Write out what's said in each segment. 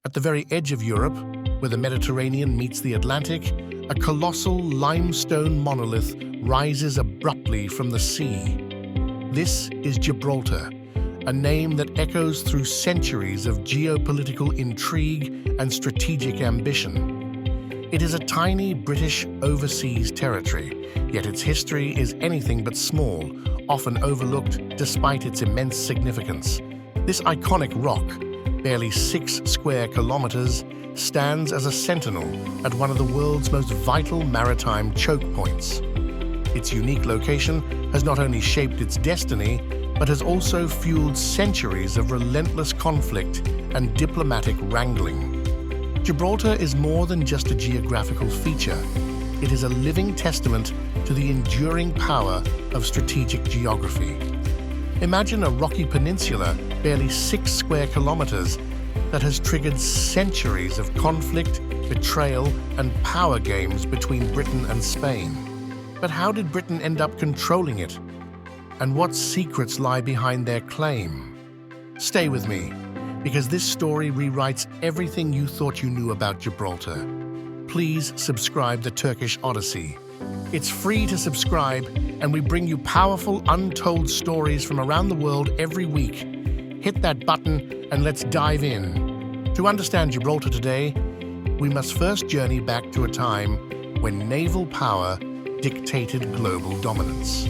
At the very edge of Europe, where the Mediterranean meets the Atlantic, a colossal limestone monolith rises abruptly from the sea. This is Gibraltar, a name that echoes through centuries of geopolitical intrigue and strategic ambition. It is a tiny British overseas territory, yet its history is anything but small, often overlooked despite its immense significance. This iconic rock, barely 6 square kilometers, stands as a sentinel at one of the world's most vital maritime choke points. Its unique location has not only shaped its destiny, but has also fueled centuries of relentless conflict and diplomatic wrangling. Gibraltar is more than just a geographical feature. It is a living testament to the enduring power of strategic geography. Imagine a rocky peninsula, barely 6 square kilometers, that has triggered centuries of conflict, betrayal, and power games between Britain and Spain. But how did Britain end up controlling it? And what secrets lie behind their claim? Stay with me, because this story rewrites everything you thought you knew about Gibraltar. Please subscribe to Turkish Odyssey. It's free to subscribe, and we bring you powerful, untold stories from around the world every week. Hit that button and let's dive in. To understand Gibraltar today, we must first journey back to a time when naval power dictated global dominance.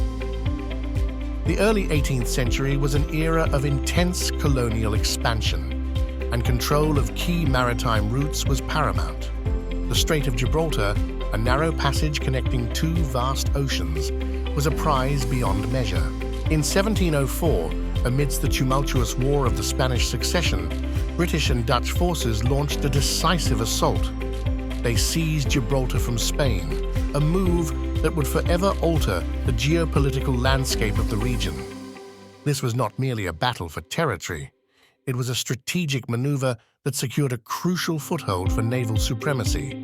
The early 18th century was an era of intense colonial expansion, and control of key maritime routes was paramount. The Strait of Gibraltar, a narrow passage connecting 2 vast oceans, was a prize beyond measure. In 1704, amidst the tumultuous War of the Spanish Succession, British and Dutch forces launched a decisive assault. They seized Gibraltar from Spain, a move that would forever alter the geopolitical landscape of the region. This was not merely a battle for territory. It was a strategic maneuver that secured a crucial foothold for naval supremacy.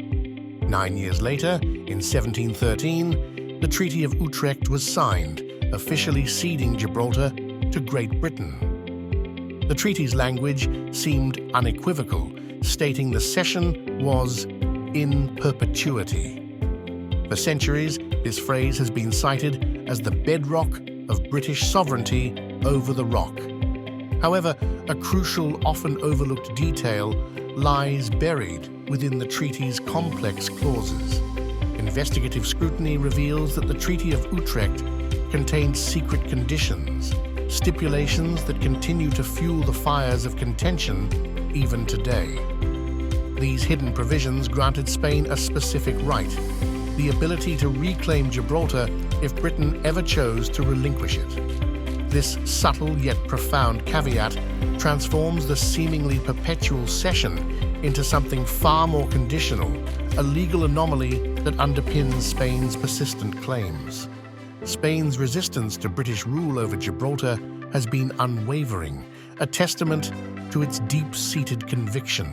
9 years later, in 1713, the Treaty of Utrecht was signed, officially ceding Gibraltar to Great Britain. The treaty's language seemed unequivocal, stating the cession was in perpetuity. For centuries, this phrase has been cited as the bedrock of British sovereignty over the rock. However, a crucial, often overlooked detail lies buried within the treaty's complex clauses. Investigative scrutiny reveals that the Treaty of Utrecht contained secret conditions, stipulations that continue to fuel the fires of contention even today. These hidden provisions granted Spain a specific right, the ability to reclaim Gibraltar if Britain ever chose to relinquish it. This subtle yet profound caveat transforms the seemingly perpetual cession into something far more conditional, a legal anomaly that underpins Spain's persistent claims. Spain's resistance to British rule over Gibraltar has been unwavering, a testament to its deep-seated conviction.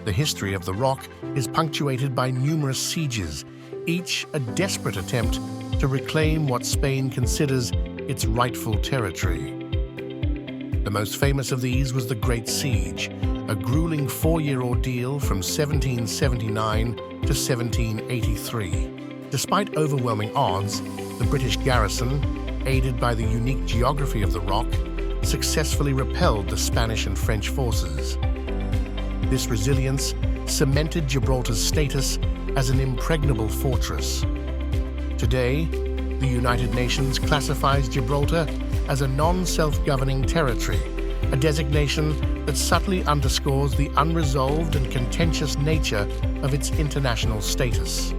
The history of the rock is punctuated by numerous sieges, each a desperate attempt to reclaim what Spain considers its rightful territory. The most famous of these was the Great Siege, a grueling 4-year ordeal from 1779 to 1783. Despite overwhelming odds, the British garrison, aided by the unique geography of the rock, successfully repelled the Spanish and French forces. This resilience cemented Gibraltar's status as an impregnable fortress. Today, the United Nations classifies Gibraltar as a non-self-governing territory, a designation that subtly underscores the unresolved and contentious nature of its international status.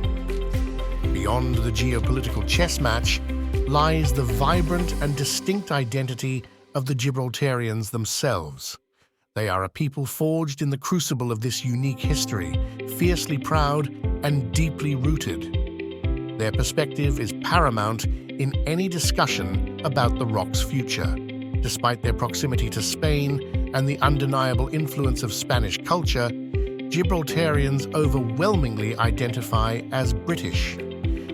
Beyond the geopolitical chess match lies the vibrant and distinct identity of the Gibraltarians themselves. They are a people forged in the crucible of this unique history, fiercely proud and deeply rooted. Their perspective is paramount in any discussion about the rock's future. Despite their proximity to Spain and the undeniable influence of Spanish culture, Gibraltarians overwhelmingly identify as British.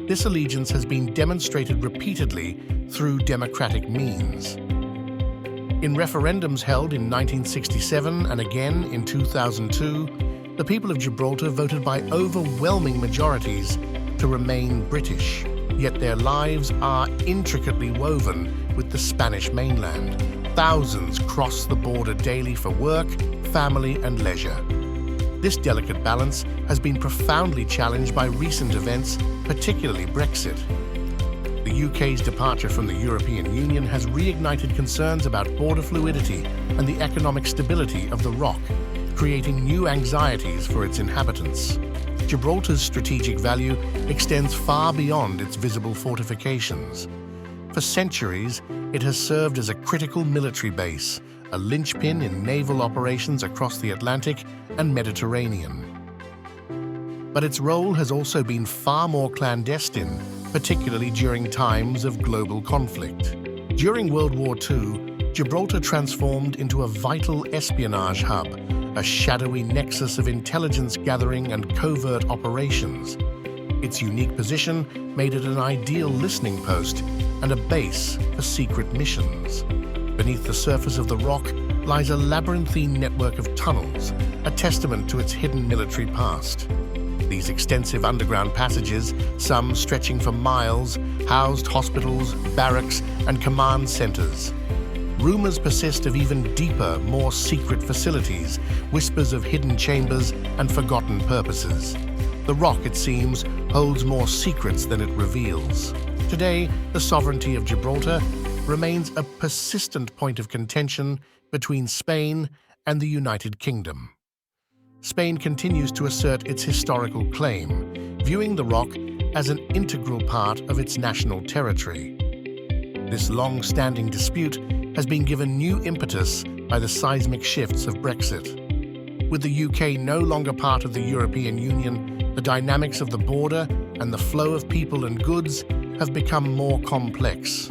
This allegiance has been demonstrated repeatedly through democratic means. In referendums held in 1967 and again in 2002, the people of Gibraltar voted by overwhelming majorities to remain British, yet their lives are intricately woven with the Spanish mainland. Thousands cross the border daily for work, family, and leisure. This delicate balance has been profoundly challenged by recent events, particularly Brexit. The UK's departure from the European Union has reignited concerns about border fluidity and the economic stability of the ROC, creating new anxieties for its inhabitants. Gibraltar's strategic value extends far beyond its visible fortifications. For centuries, it has served as a critical military base, a linchpin in naval operations across the Atlantic and Mediterranean. But its role has also been far more clandestine, particularly during times of global conflict. During World War II, Gibraltar transformed into a vital espionage hub, a shadowy nexus of intelligence gathering and covert operations. Its unique position made it an ideal listening post and a base for secret missions. Beneath the surface of the ROC lies a labyrinthine network of tunnels, a testament to its hidden military past. These extensive underground passages, some stretching for miles, housed hospitals, barracks, and command centers. Rumors persist of even deeper, more secret facilities, whispers of hidden chambers and forgotten purposes. The ROC, it seems, holds more secrets than it reveals. Today, the sovereignty of Gibraltar remains a persistent point of contention between Spain and the United Kingdom. Spain continues to assert its historical claim, viewing the ROC as an integral part of its national territory. This long-standing dispute has been given new impetus by the seismic shifts of Brexit. With the UK no longer part of the European Union, the dynamics of the border and the flow of people and goods have become more complex.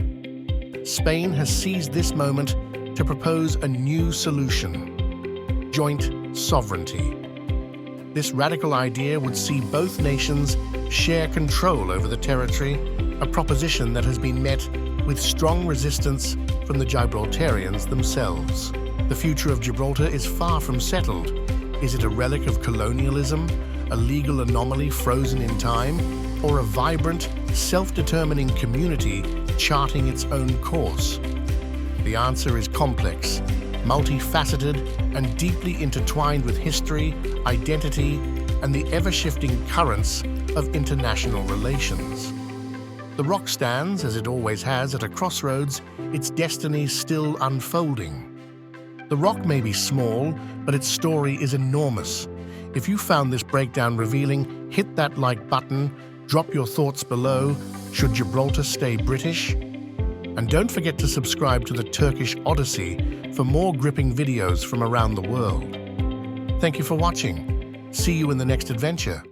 Spain has seized this moment to propose a new solution: joint sovereignty. This radical idea would see both nations share control over the territory, a proposition that has been met with strong resistance from the Gibraltarians themselves. The future of Gibraltar is far from settled. Is it a relic of colonialism, a legal anomaly frozen in time, or a vibrant, self-determining community charting its own course? The answer is complex, multifaceted, and deeply intertwined with history, identity, and the ever-shifting currents of international relations. The ROC stands, as it always has, at a crossroads, its destiny still unfolding. The ROC may be small, but its story is enormous. If you found this breakdown revealing, hit that like button, drop your thoughts below. Should Gibraltar stay British? And don't forget to subscribe to the Turkish Odyssey for more gripping videos from around the world. Thank you for watching. See you in the next adventure.